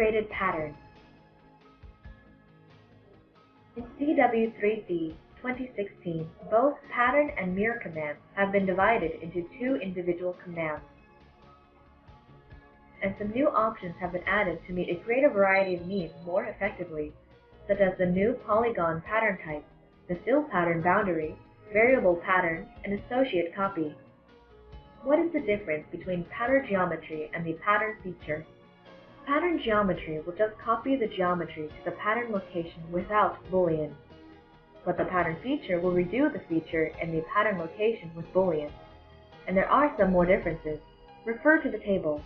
Integrated Patterns. In CW3D 2016, both pattern and mirror commands have been divided into two individual commands, and some new options have been added to meet a greater variety of needs more effectively, such as the new polygon pattern type, the fill pattern boundary, variable pattern, and associate copy. What is the difference between pattern geometry and the pattern feature? Pattern geometry will just copy the geometry to the pattern location without Boolean, but the pattern feature will redo the feature in the pattern location with Boolean. And there are some more differences. Refer to the table.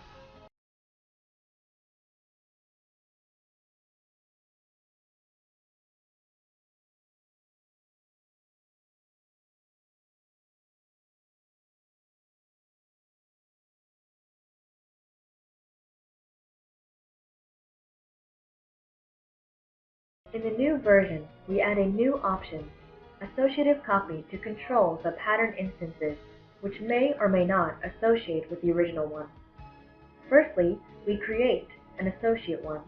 In the new version, we add a new option, associative copy, to control the pattern instances, which may or may not associate with the original one. Firstly, we create an associate one.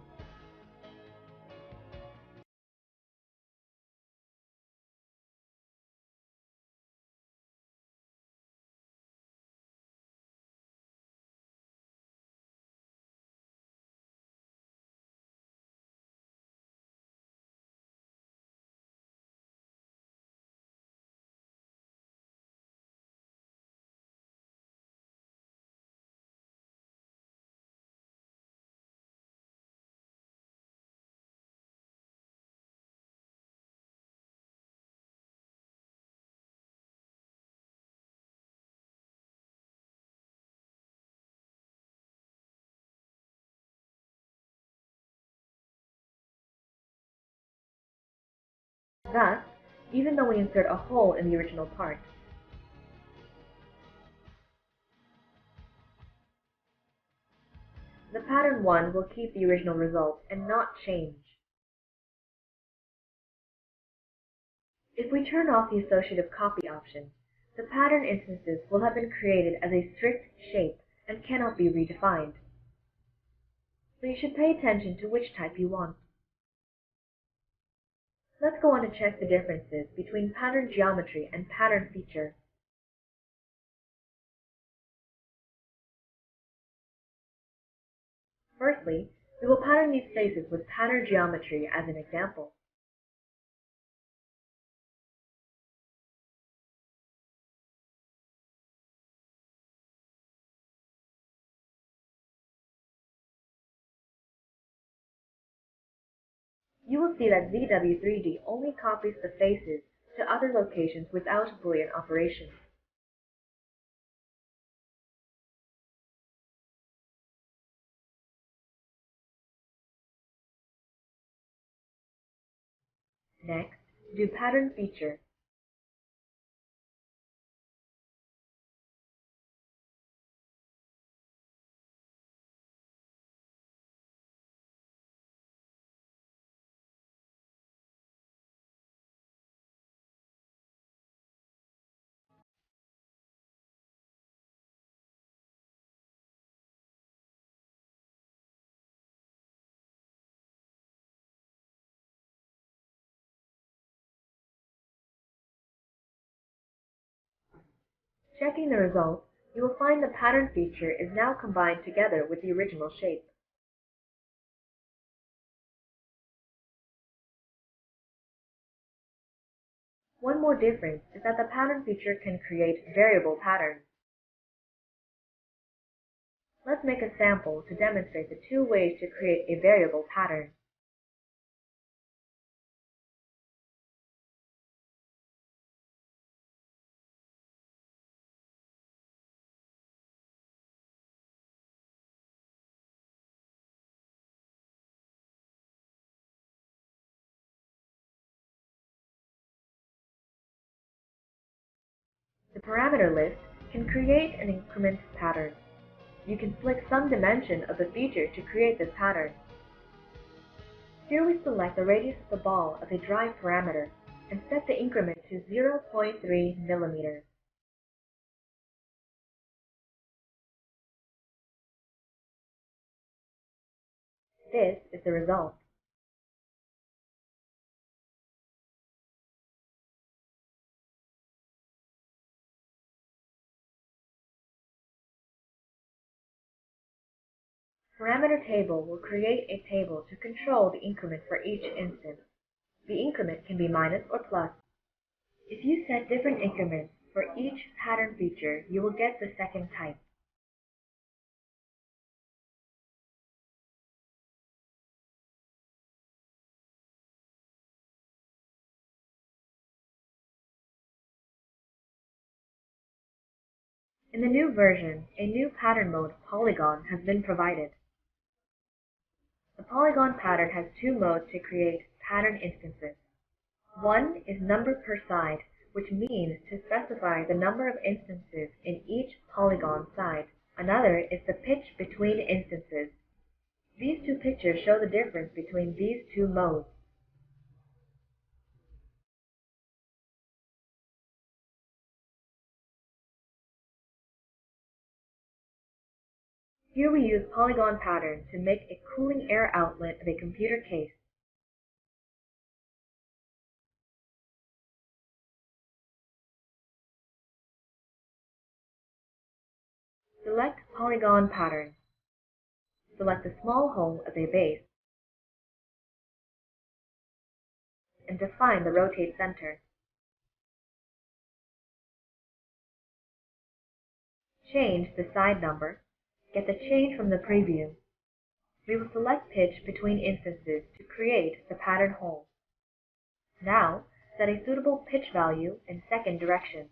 Thus, even though we insert a hole in the original part, the pattern 1 will keep the original result and not change. If we turn off the associative copy option, the pattern instances will have been created as a strict shape and cannot be redefined. So you should pay attention to which type you want. Let's go on to check the differences between pattern geometry and pattern feature. Firstly, we will pattern these faces with pattern geometry as an example. You will see that ZW3D only copies the faces to other locations without Boolean operations. Next, do pattern feature. Checking the results, you will find the pattern feature is now combined together with the original shape. One more difference is that the pattern feature can create variable patterns. Let's make a sample to demonstrate the two ways to create a variable pattern. The parameter list can create and increment patterns. You can select some dimension of the feature to create this pattern. Here we select the radius of the ball as a drive parameter and set the increment to 0.3 millimeters. This is the result. Parameter table will create a table to control the increment for each instance. The increment can be minus or plus. If you set different increments for each pattern feature, you will get the second type. In the new version, a new pattern mode, Polygon, has been provided. The polygon pattern has two modes to create pattern instances. One is number per side, which means to specify the number of instances in each polygon side. Another is the pitch between instances. These two pictures show the difference between these two modes. Here we use polygon pattern to make a cooling air outlet of a computer case. Select polygon pattern. Select the small hole as a base and define the rotate center. Change the side number. Get the change from the preview. We will select pitch between instances to create the pattern hole. Now, set a suitable pitch value in second direction.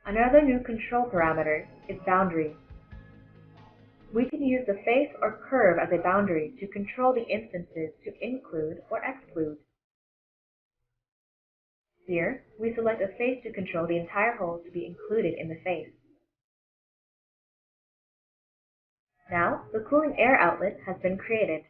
Another new control parameter is boundary. We can use the face or curve as a boundary to control the instances to include or exclude. Here, we select a face to control the entire hole to be included in the face. Now, the cooling air outlet has been created.